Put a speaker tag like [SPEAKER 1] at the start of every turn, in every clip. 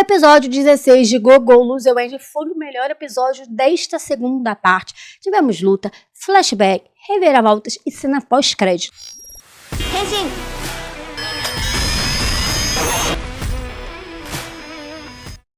[SPEAKER 1] episódio 16 de Go Go Lose Your Angel foi o melhor episódio desta segunda parte. Tivemos luta, flashback, reviravoltas e cena pós-crédito.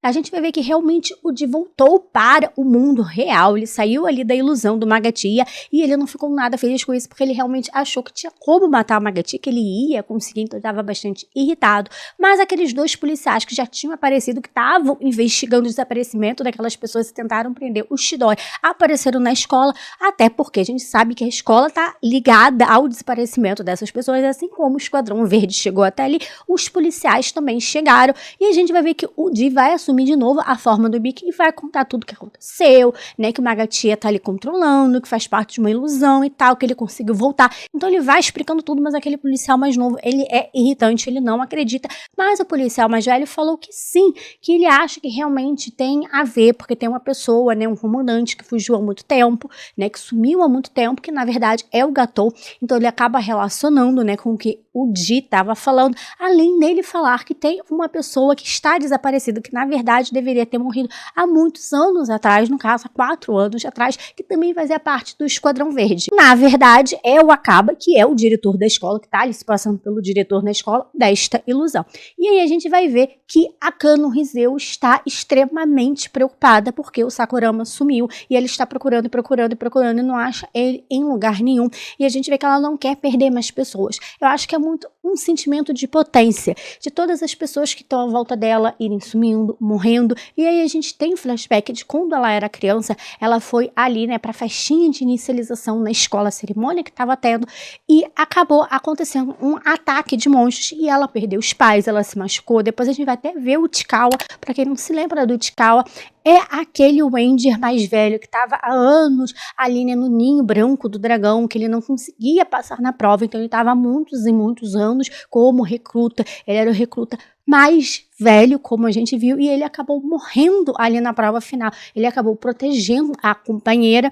[SPEAKER 1] A gente vai ver que realmente o Di voltou para o mundo real, ele saiu ali da ilusão do Magatia e ele não ficou nada feliz com isso porque ele realmente achou que tinha como matar o Magatia, que ele ia conseguir, então ele estava bastante irritado. Mas aqueles dois policiais que já tinham aparecido, que estavam investigando o desaparecimento daquelas pessoas e tentaram prender o Chidori, apareceram na escola, até porque a gente sabe que a escola está ligada ao desaparecimento dessas pessoas, assim como o Esquadrão Verde chegou até ali, os policiais também chegaram e a gente vai ver que o Di vai assumir de novo a forma do Mickey e vai contar tudo o que aconteceu, né, que o Magatia tá ali controlando, que faz parte de uma ilusão e tal, que ele conseguiu voltar. Então ele vai explicando tudo, mas aquele policial mais novo, ele é irritante, ele não acredita, mas o policial mais velho falou que sim, que ele acha que realmente tem a ver, porque tem uma pessoa, né, um comandante que fugiu há muito tempo, né, que sumiu há muito tempo, que na verdade é o Gatou, então ele acaba relacionando, né, com o que o Di estava falando, além dele falar que tem uma pessoa que está desaparecida, que na verdade deveria ter morrido há muitos anos atrás, no caso há 4 anos atrás, que também fazia parte do Esquadrão Verde. Na verdade é o Akaba, que é o diretor da escola, que está ali se passando pelo diretor na escola desta ilusão. E aí a gente vai ver que a Kano Hizeo está extremamente preocupada porque o Sakurama sumiu e ele está procurando e não acha ele em lugar nenhum. E a gente vê que ela não quer perder mais pessoas. Eu acho que é muito um sentimento de potência, de todas as pessoas que estão à volta dela irem sumindo, morrendo, e aí a gente tem flashback de quando ela era criança, ela foi ali, né, pra festinha de inicialização na escola, a cerimônia que estava tendo, e acabou acontecendo um ataque de monstros, e ela perdeu os pais, ela se machucou, depois a gente vai até ver o Chikawa, pra quem não se lembra do Chikawa, é aquele Ranger mais velho que estava há anos ali, né, no ninho branco do dragão, que ele não conseguia passar na prova, então ele estava há muitos e muitos anos como recruta, ele era o recruta mais velho, como a gente viu, e ele acabou morrendo ali na prova final. Ele acabou protegendo a companheira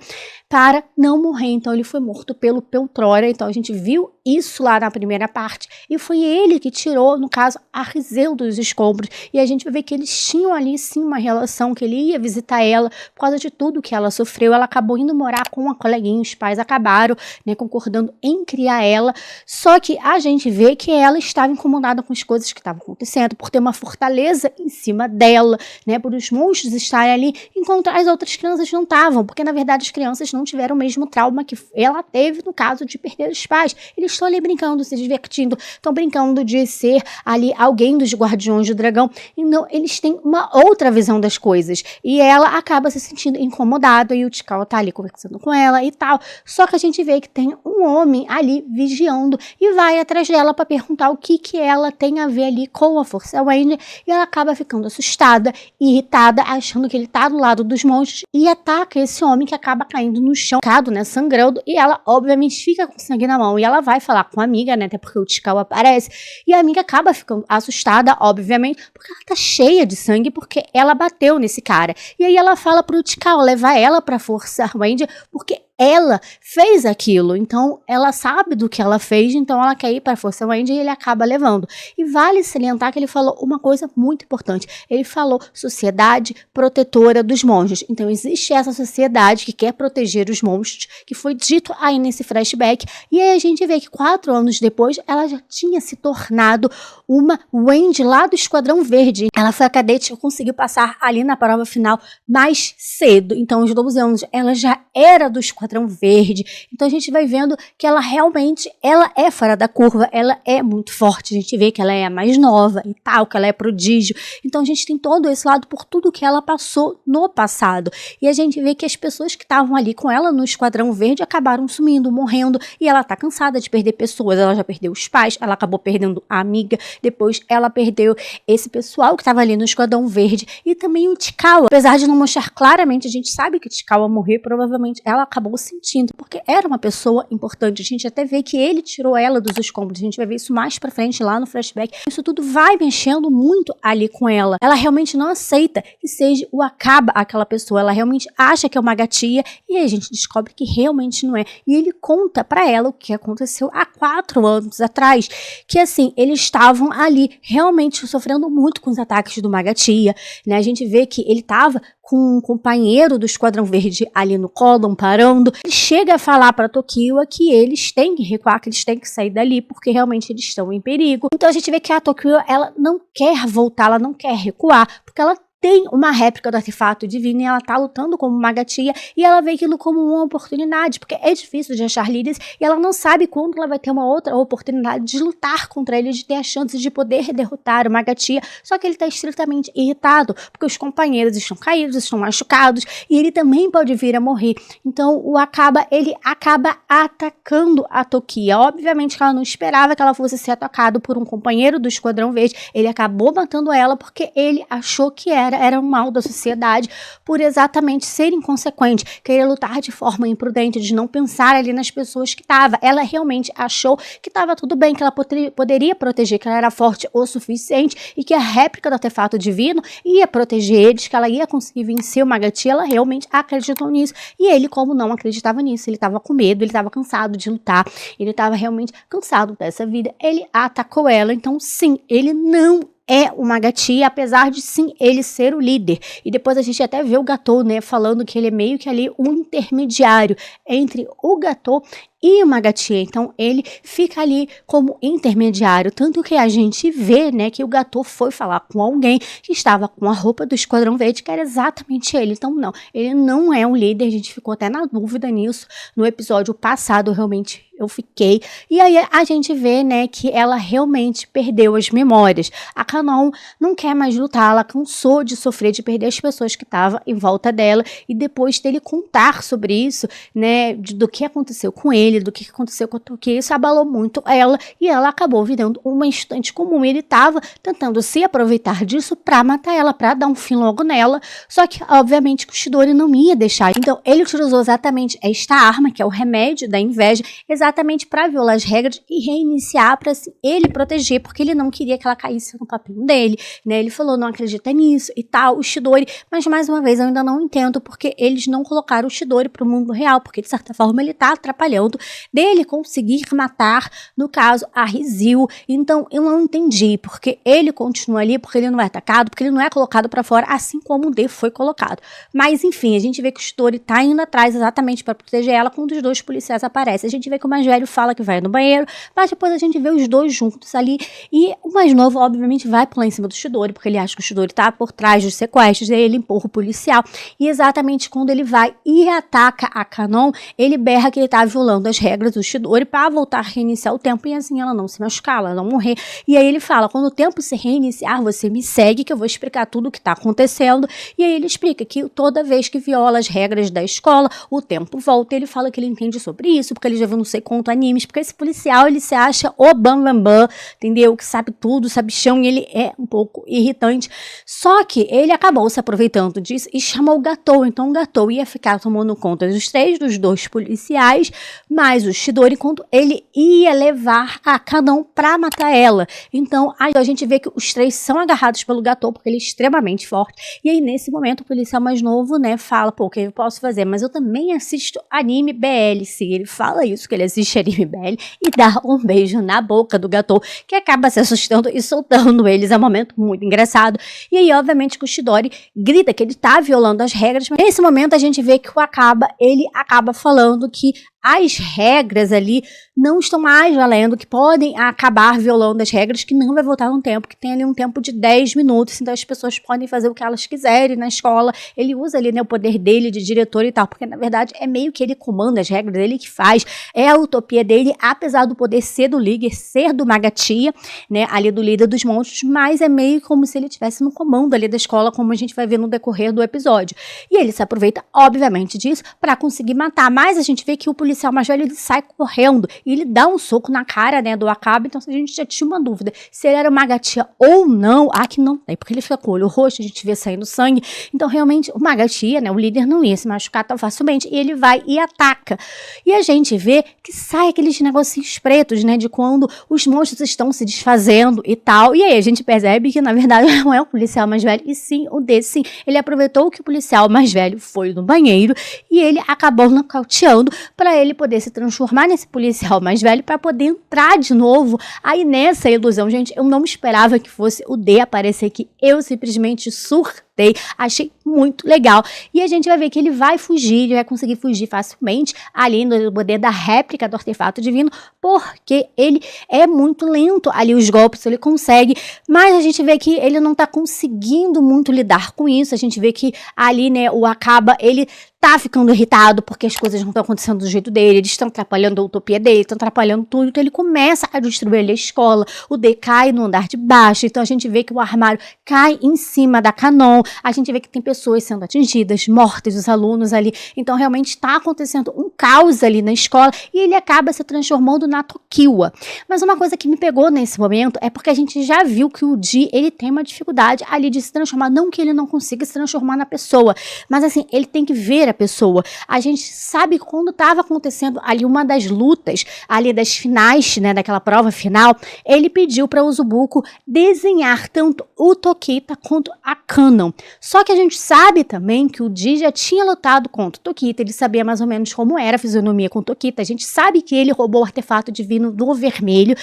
[SPEAKER 1] para não morrer, então ele foi morto pelo Peltrora, então a gente viu isso lá na primeira parte, e foi ele que tirou, no caso, a Hizeo dos escombros, e a gente vai ver que eles tinham ali sim uma relação, que ele ia visitar ela, por causa de tudo que ela sofreu, ela acabou indo morar com uma coleguinha, os pais acabaram, né, concordando em criar ela, só que a gente vê que ela estava incomodada com as coisas que estavam acontecendo, por ter uma fortaleza em cima dela, né, por os monstros estarem ali, enquanto as outras crianças não estavam, porque na verdade as crianças não tiveram o mesmo trauma que ela teve no caso de perder os pais. Eles estão ali brincando, se divertindo, estão brincando de ser ali alguém dos Guardiões do Dragão, então eles têm uma outra visão das coisas, e ela acaba se sentindo incomodada, e o Chikawa tá ali conversando com ela e tal, só que a gente vê que tem um homem ali vigiando, e vai atrás dela para perguntar o que ela tem a ver ali com a Força Ranger, e ela acaba ficando assustada, irritada, achando que ele tá do lado dos monstros, e ataca esse homem que acaba caindo no chão, né, sangrando, e ela obviamente fica com sangue na mão, e ela vai falar com a amiga, né, até porque o Chikawa aparece, e a amiga acaba ficando assustada, obviamente, porque ela tá cheia de sangue, porque ela bateu nesse cara, e aí ela fala pro Chikawa levar ela pra Força Ranger, porque ela fez aquilo, então ela sabe do que ela fez, então ela quer ir para a Força Ranger e ele acaba levando. E vale salientar que ele falou uma coisa muito importante, ele falou sociedade protetora dos monstros, então existe essa sociedade que quer proteger os monstros, que foi dito aí nesse flashback, e aí a gente vê que 4 anos depois ela já tinha se tornado uma Ranger lá do Esquadrão Verde, ela foi a cadete que conseguiu passar ali na prova final mais cedo, então aos 12 anos ela já era do Esquadrão Verde, então a gente vai vendo que ela realmente, ela é fora da curva, ela é muito forte, a gente vê que ela é a mais nova e tal, que ela é prodígio, então a gente tem todo esse lado por tudo que ela passou no passado, e a gente vê que as pessoas que estavam ali com ela no Esquadrão Verde acabaram sumindo, morrendo, e ela tá cansada de perder pessoas, ela já perdeu os pais, ela acabou perdendo a amiga, depois ela perdeu esse pessoal que estava ali no Esquadrão Verde, e também o Chikawa, apesar de não mostrar claramente, a gente sabe que Chikawa morreu, provavelmente ela acabou acabou sentindo, porque era uma pessoa importante. A gente até vê que ele tirou ela dos escombros. A gente vai ver isso mais pra frente lá no flashback. Isso tudo vai mexendo muito ali com ela. Ela realmente não aceita que seja o Akaba aquela pessoa. Ela realmente acha que é uma gatia e aí a gente descobre que realmente não é. E ele conta pra ela o que aconteceu há 4 anos atrás, que assim, eles estavam ali realmente sofrendo muito com os ataques do Magatia, né? A gente vê que ele tava com um companheiro do Esquadrão Verde ali no colo, parando. Ele chega a falar para Tokiwa que eles têm que recuar, que eles têm que sair dali, porque realmente eles estão em perigo. Então a gente vê que a Tokiwa, ela não quer voltar, ela não quer recuar, porque ela tem uma réplica do artefato divino e ela tá lutando como uma gatia e ela vê aquilo como uma oportunidade, porque é difícil de achar líderes e ela não sabe quando ela vai ter uma outra oportunidade de lutar contra ele, de ter a chance de poder derrotar uma gatia, só que ele tá estritamente irritado, porque os companheiros estão caídos, estão machucados e ele também pode vir a morrer. Então o Akaba, ele acaba atacando a Tokiwa. Obviamente que ela não esperava que ela fosse ser atacada por um companheiro do Esquadrão Verde, ele acabou matando ela porque ele achou que era um mal da sociedade por exatamente ser inconsequente, querer lutar de forma imprudente, de não pensar ali nas pessoas que estava. Ela realmente achou que estava tudo bem, que ela poderia proteger, que ela era forte o suficiente e que a réplica do artefato divino ia proteger eles, que ela ia conseguir vencer o Magatia. Ela realmente acreditou nisso. E ele, como não acreditava nisso, ele estava com medo, ele estava cansado de lutar, ele estava realmente cansado dessa vida. Ele atacou ela. Então, sim, ele não é uma gatia, apesar de sim ele ser o líder. E depois a gente até vê o Gatou, né, falando que ele é meio que ali um intermediário entre o Gatou e uma gatia. Então ele fica ali como intermediário, tanto que a gente vê, né, que o Gatou foi falar com alguém que estava com a roupa do Esquadrão Verde, que era exatamente ele. Então não, ele não é um líder. A gente ficou até na dúvida nisso no episódio passado, realmente eu fiquei. E aí a gente vê, né, que ela realmente perdeu as memórias. A Kanon não quer mais lutar, ela cansou de sofrer, de perder as pessoas que estavam em volta dela, e depois dele contar sobre isso, né, do que aconteceu com ele, do que aconteceu com a Tokiwa, isso abalou muito ela, e ela acabou virando uma estante comum. Ele estava tentando se aproveitar disso para matar ela, para dar um fim logo nela, só que obviamente o Chidori não ia deixar. Então ele utilizou exatamente esta arma, que é o remédio da inveja, exatamente para violar as regras e reiniciar, para assim, ele proteger, porque ele não queria que ela caísse no papinho dele, né? Ele falou, não acredita nisso e tal, o Chidori, mas mais uma vez eu ainda não entendo porque eles não colocaram o Chidori pro mundo real, porque de certa forma ele tá atrapalhando dele conseguir matar, no caso, a Rizil. Então eu não entendi porque ele continua ali, porque ele não é atacado, porque ele não é colocado pra fora, assim como o D foi colocado. Mas enfim, a gente vê que o Chidori tá indo atrás exatamente para proteger ela quando os dois policiais aparecem. A gente vê que o mais velho fala que vai no banheiro, mas depois a gente vê os dois juntos ali, e o mais novo obviamente vai pular em cima do Chidori, porque ele acha que o Chidori tá por trás dos sequestros, e aí ele empurra o policial, e exatamente quando ele vai e ataca a Kanon, ele berra que ele tá violando as regras do Chidori para voltar a reiniciar o tempo, e assim ela não se machucar, ela não morrer. E aí ele fala, quando o tempo se reiniciar, você me segue que eu vou explicar tudo o que tá acontecendo. E aí ele explica que toda vez que viola as regras da escola, o tempo volta. Ele fala que ele entende sobre isso, porque ele já viu não sei quanto animes, porque esse policial, ele se acha o bambambam, entendeu? Que sabe tudo, sabe chão, e ele é um pouco irritante. Só que ele acabou se aproveitando disso e chamou o Gatou. Então o Gatou ia ficar tomando conta dos dois policiais, mais o Chidori, enquanto ele ia levar a Kanon pra matar ela. Então aí a gente vê que os três são agarrados pelo Gatou, porque ele é extremamente forte. E aí nesse momento o policial mais novo, né, fala, pô, o que eu posso fazer? Mas eu também assisto anime BL. Sim, ele fala isso, que ele assiste anime BL, e dá um beijo na boca do Gatou, que acaba se assustando e soltando eles. É um momento muito engraçado. E aí, obviamente, que o Chidori grita que ele tá violando as regras, mas nesse momento a gente vê que o Akaba, ele acaba falando que as regras ali não estão mais valendo, que podem acabar violando as regras, que não vai voltar num tempo, que tem ali um tempo de 10 minutos, então as pessoas podem fazer o que elas quiserem na escola. Ele usa ali, né, o poder dele de diretor e tal, porque na verdade é meio que ele comanda as regras, ele que faz, é a utopia dele, apesar do poder ser do líder, ser do Magatia, né, ali do líder dos monstros, mas é meio como se ele estivesse no comando ali da escola, como a gente vai ver no decorrer do episódio. E ele se aproveita, obviamente, disso para conseguir matar, mas a gente vê que o policial policial mais velho, ele sai correndo e ele dá um soco na cara, né, do Akabe. Então a gente já tinha uma dúvida se ele era uma gatia ou não. Aqui não tem, porque ele fica com o olho roxo, a gente vê saindo sangue. Então realmente o Magatia, né, o líder, não ia se machucar tão facilmente, e ele vai e ataca. E a gente vê que sai aqueles negocinhos pretos, né, de quando os monstros estão se desfazendo e tal. E aí a gente percebe que na verdade não é o policial mais velho, e sim o desse. Sim, ele aproveitou que o policial mais velho foi no banheiro e ele acabou nocauteando para ele poder se transformar nesse policial mais velho para poder entrar de novo. Aí nessa ilusão, gente, eu não esperava que fosse o D aparecer aqui. Eu simplesmente surtei, achei muito legal. E a gente vai ver que ele vai fugir, ele vai conseguir fugir facilmente, além do poder da réplica do artefato divino, porque ele é muito lento ali, os golpes ele consegue, mas a gente vê que ele não tá conseguindo muito lidar com isso. A gente vê que ali, né, o Akaba, ele tá ficando irritado porque as coisas não estão acontecendo do jeito dele, eles estão atrapalhando a utopia dele, estão atrapalhando tudo, então ele começa a destruir ali a escola, o D cai no andar de baixo, então a gente vê que o armário cai em cima da Canon, a gente vê que tem pessoas sendo atingidas, mortas, os alunos ali, então realmente está acontecendo um caos ali na escola e ele acaba se transformando na Tokiwa. Mas uma coisa que me pegou nesse momento é porque a gente já viu que o Ji, ele tem uma dificuldade ali de se transformar, não que ele não consiga se transformar na pessoa, mas assim, ele tem que ver a pessoa. A gente sabe que quando estava acontecendo ali uma das lutas, ali das finais, né, daquela prova final, ele pediu para o Uzubuko desenhar tanto o Tokita quanto a Canon. Só que a gente sabe também que o Ji já tinha lutado contra o Tokita, ele sabia mais ou menos como era a fisionomia com o Tokita, a gente sabe que ele roubou o artefato divino do vermelho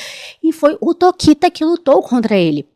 [SPEAKER 1] e foi o Tokita que lutou contra ele.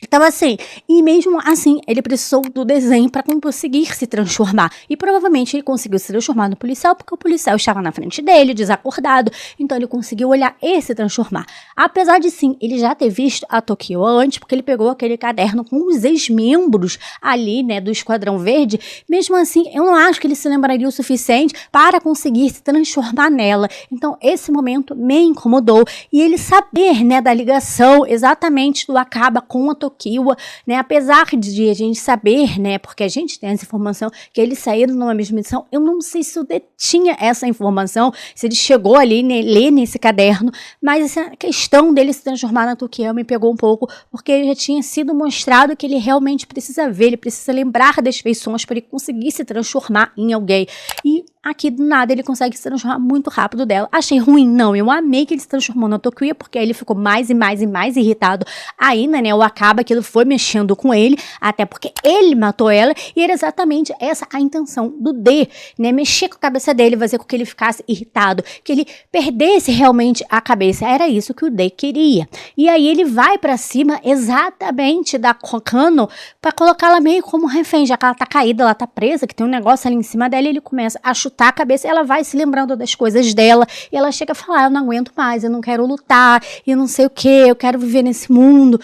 [SPEAKER 1] Então assim, e mesmo assim, ele precisou do desenho para conseguir se transformar. E provavelmente ele conseguiu se transformar no policial, porque o policial estava na frente dele, desacordado. Então ele conseguiu olhar e se transformar. Apesar de sim, ele já ter visto a Tokyo antes, porque ele pegou aquele caderno com os ex-membros ali, né, do Esquadrão Verde. Mesmo assim, eu não acho que ele se lembraria o suficiente para conseguir se transformar nela. Então esse momento me incomodou. E ele saber, né, da ligação exatamente do Akaba com a Tokiwa, né, apesar de a gente saber, né, porque a gente tem essa informação que eles saíram numa mesma missão, eu não sei se o D tinha essa informação, se ele chegou ali, né, ler nesse caderno, mas essa questão dele se transformar na Tokiwa me pegou um pouco, porque já tinha sido mostrado que ele realmente precisa ver, ele precisa lembrar das feições para ele conseguir se transformar em alguém, e aqui do nada ele consegue se transformar muito rápido dela. Achei ruim? Não, eu amei que ele se transformou na Tokiwa, porque aí ele ficou mais e mais e mais irritado ainda, né, o Akaba, que ele foi mexendo com ele, até porque ele matou ela, e era exatamente essa a intenção do D, né, mexer com a cabeça dele, fazer com que ele ficasse irritado, que ele perdesse realmente a cabeça, era isso que o D queria. E aí ele vai pra cima exatamente da Canon pra colocá-la meio como refém, já que ela tá caída, ela tá presa, que tem um negócio ali em cima dela, e ele começa a chutar a cabeça, ela vai se lembrando das coisas dela, e ela chega a falar, eu não aguento mais, eu não quero lutar, e não sei o que, eu quero viver nesse mundo.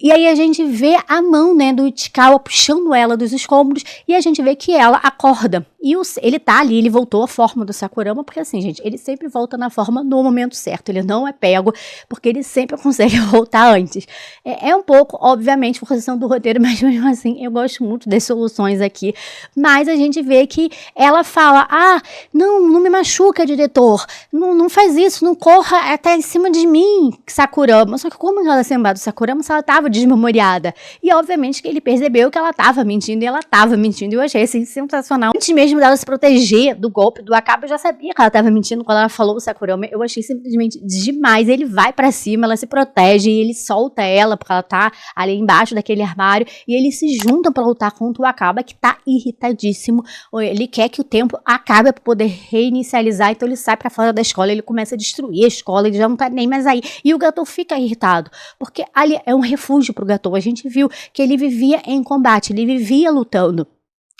[SPEAKER 1] E aí a gente vê a mão, né, do Ichikawa puxando ela dos escombros, e a gente vê que ela acorda. E ele tá ali, ele voltou à forma do Sakurama, porque assim, gente, ele sempre volta na forma no momento certo, ele não é pego, porque ele sempre consegue voltar antes. É um pouco, obviamente, por questão do roteiro, mas mesmo assim, eu gosto muito das soluções aqui. Mas a gente vê que ela fala, não me machuca, diretor, não faz isso, não corra até em cima de mim, Sakurama. Só que como ela se lembrar do Sakurama, se ela tava desmemoriada? E obviamente que ele percebeu que ela tava mentindo, e ela tava mentindo, e eu achei assim, sensacional. Antes mesmo dela se proteger do golpe do Akaba, eu já sabia que ela tava mentindo quando ela falou o Sakurama, eu achei simplesmente demais. Ele vai pra cima, ela se protege, e ele solta ela, porque ela tá ali embaixo daquele armário, e eles se juntam pra lutar contra o Akaba, que tá irritadíssimo. Ele quer que o tempo acabe pra poder reinicializar, então ele sai pra fora da escola, ele começa a destruir a escola, ele já não tá nem mais aí, e o Gatou fica irritado, porque ali é um refúgio pro Gatou. A gente viu que ele vivia em combate, ele vivia lutando.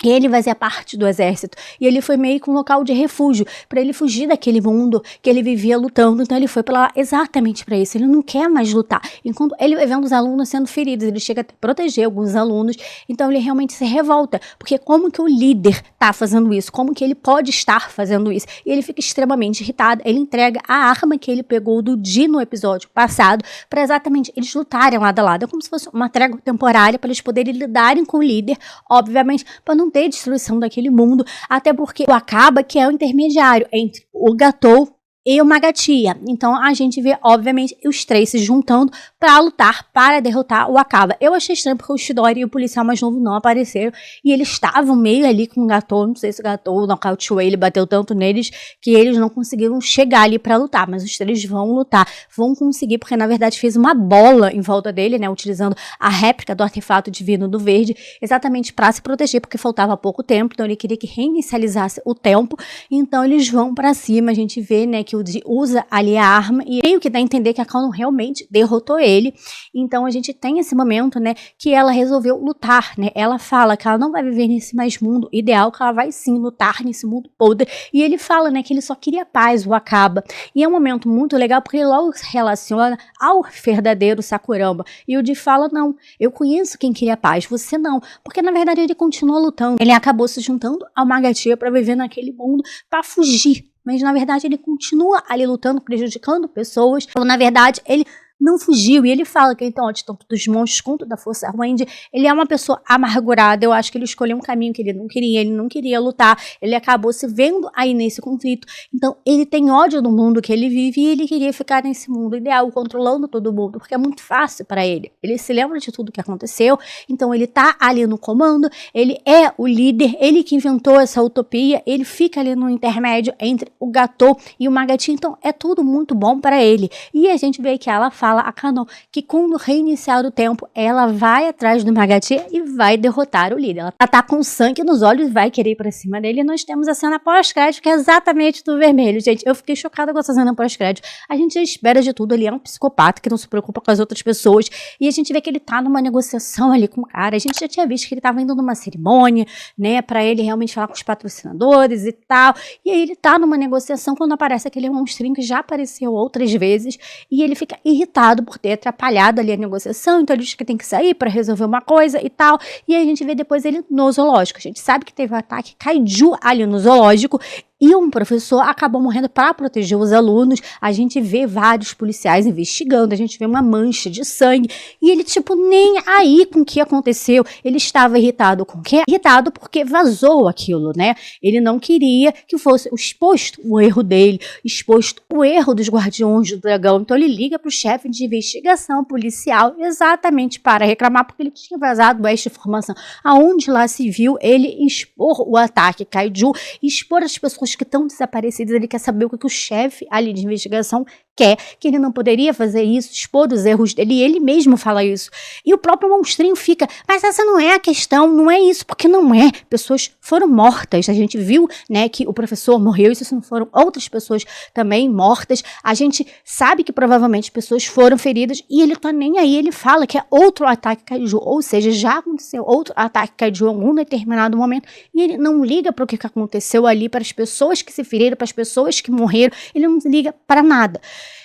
[SPEAKER 1] Ele fazia parte do exército, e ele foi meio que um local de refúgio, para ele fugir daquele mundo que ele vivia lutando. Então ele foi pra lá exatamente para isso, ele não quer mais lutar. Enquanto ele vai vendo os alunos sendo feridos, ele chega a proteger alguns alunos, então ele realmente se revolta, porque como que o líder tá fazendo isso? Como que ele pode estar fazendo isso? E ele fica extremamente irritado, ele entrega a arma que ele pegou do Ji no episódio passado, para exatamente eles lutarem lado a lado, é como se fosse uma trégua temporária, para eles poderem lidarem com o líder, obviamente, para não conter a destruição daquele mundo, até porque o Akaba que é o intermediário entre o Gatou e o Magatia. Então a gente vê, obviamente, os três se juntando para lutar, para derrotar o Akaba. Eu achei estranho porque o Chidori e o policial mais novo não apareceram e eles estavam meio ali com o Gatou. Não sei se o Gatou nocauteou ele, bateu tanto neles que eles não conseguiram chegar ali para lutar, mas os três vão lutar, vão conseguir, porque na verdade fez uma bola em volta dele, né, utilizando a réplica do artefato divino do verde, exatamente para se proteger, porque faltava pouco tempo, então ele queria que reinicializasse o tempo. Então eles vão para cima, a gente vê, né, que o Zi usa ali a arma e meio que dá a entender que a Kanon realmente derrotou ele. Então a gente tem esse momento, né, que ela resolveu lutar, né? Ela fala que ela não vai viver nesse mais mundo ideal, que ela vai sim lutar nesse mundo podre. E ele fala, né, que ele só queria paz, o Akaba. E é um momento muito legal porque ele logo se relaciona ao verdadeiro Sakuraba. E o Zi fala, não, eu conheço quem queria paz, você não. Porque na verdade ele continua lutando. Ele acabou se juntando ao Magatia para viver naquele mundo, para fugir. Mas, na verdade, ele continua ali lutando, prejudicando pessoas. Então, na verdade, ele não fugiu. E ele fala que, então, tanto dos monstros quanto da Força Wind, ele é uma pessoa amargurada. Eu acho que ele escolheu um caminho que ele não queria lutar. Ele acabou se vendo aí nesse conflito. Então, ele tem ódio do mundo que ele vive e ele queria ficar nesse mundo ideal, controlando todo mundo, porque é muito fácil para ele. Ele se lembra de tudo que aconteceu, então ele tá ali no comando, ele é o líder, ele que inventou essa utopia, ele fica ali no intermédio entre o Gatou e o Magatia, então é tudo muito bom para ele. E a gente vê que ela fala a Kanon que quando reiniciar o tempo, ela vai atrás do Magatia e vai derrotar o líder. Ela tá com sangue nos olhos e vai querer ir pra cima dele. E nós temos a cena pós-crédito, que é exatamente do vermelho. Gente, eu fiquei chocada com essa cena pós-crédito. A gente já espera de tudo. Ele é um psicopata que não se preocupa com as outras pessoas. E a gente vê que ele tá numa negociação ali com o cara. A gente já tinha visto que ele tava indo numa cerimônia, né, pra ele realmente falar com os patrocinadores e tal. E aí ele tá numa negociação quando aparece aquele monstrinho que já apareceu outras vezes. E ele fica irritado por ter atrapalhado ali a negociação, então ele diz que tem que sair para resolver uma coisa e tal, e aí a gente vê depois ele no zoológico. A gente sabe que teve um ataque kaiju ali no zoológico, e um professor acabou morrendo para proteger os alunos. A gente vê vários policiais investigando, a gente vê uma mancha de sangue, e ele tipo nem aí com o que aconteceu. Ele estava irritado com o quê? Irritado porque vazou aquilo, né? Ele não queria que fosse exposto o erro dele, exposto o erro dos guardiões do dragão. Então ele liga para o chefe de investigação policial exatamente para reclamar, porque ele tinha vazado esta informação. Aonde lá se viu ele expor o ataque kaiju, expor as pessoas que estão desaparecidas. Ele quer saber o que o chefe ali de investigação quer, que ele não poderia fazer isso, expor os erros dele, e ele mesmo fala isso. E o próprio monstrinho fica, mas essa não é a questão, não é isso, porque não é. Pessoas foram mortas, a gente viu, né, que o professor morreu, isso não foram outras pessoas também mortas, a gente sabe que provavelmente pessoas foram feridas, e ele tá nem aí, ele fala que é outro ataque kaiju, ou seja, já aconteceu outro ataque kaiju em algum determinado momento, e ele não liga para o que aconteceu ali, para as pessoas que se feriram, para as pessoas que morreram, ele não liga para nada.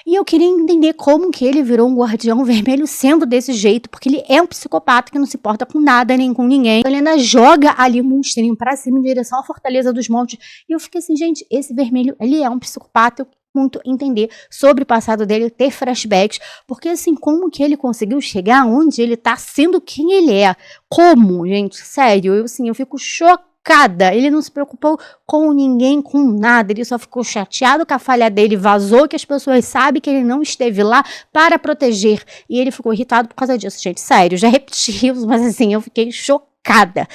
[SPEAKER 1] E eu queria entender como que ele virou um guardião vermelho sendo desse jeito, porque ele é um psicopata que não se importa com nada nem com ninguém. Ele ainda joga ali um monstrinho pra cima em direção à Fortaleza dos Montes. E eu fiquei assim, gente, esse vermelho, ele é um psicopata. Eu muito entender sobre o passado dele, ter flashbacks, porque assim, como que ele conseguiu chegar onde ele tá sendo quem ele é? Como, gente? Sério, eu fico chocada. Ele não se preocupou com ninguém, com nada. Ele só ficou chateado com a falha dele, vazou, que as pessoas sabem que ele não esteve lá para proteger. E ele ficou irritado por causa disso, gente. Sério, já repeti isso, mas assim, eu fiquei chocada.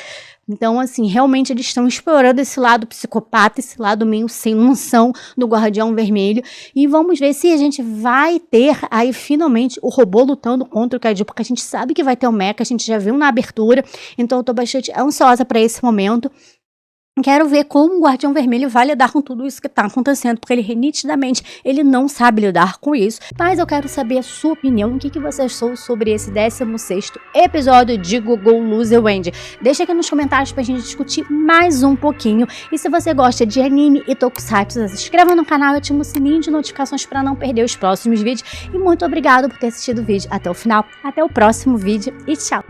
[SPEAKER 1] Então, assim, realmente eles estão explorando esse lado psicopata, esse lado meio sem noção do Guardião Vermelho. E vamos ver se a gente vai ter aí, finalmente, o robô lutando contra o Kaiju, porque a gente sabe que vai ter o mecha, a gente já viu na abertura. Então, eu tô bastante ansiosa para esse momento. Quero ver como o Guardião Vermelho vai lidar com tudo isso que tá acontecendo, porque ele nitidamente ele não sabe lidar com isso. Mas eu quero saber a sua opinião, o que você achou sobre esse 16º episódio de Google Lose Wendy. Deixa aqui nos comentários pra gente discutir mais um pouquinho. E se você gosta de anime e tokusatsu, se inscreva no canal e ative o sininho de notificações para não perder os próximos vídeos. E muito obrigado por ter assistido o vídeo até o final. Até o próximo vídeo e tchau!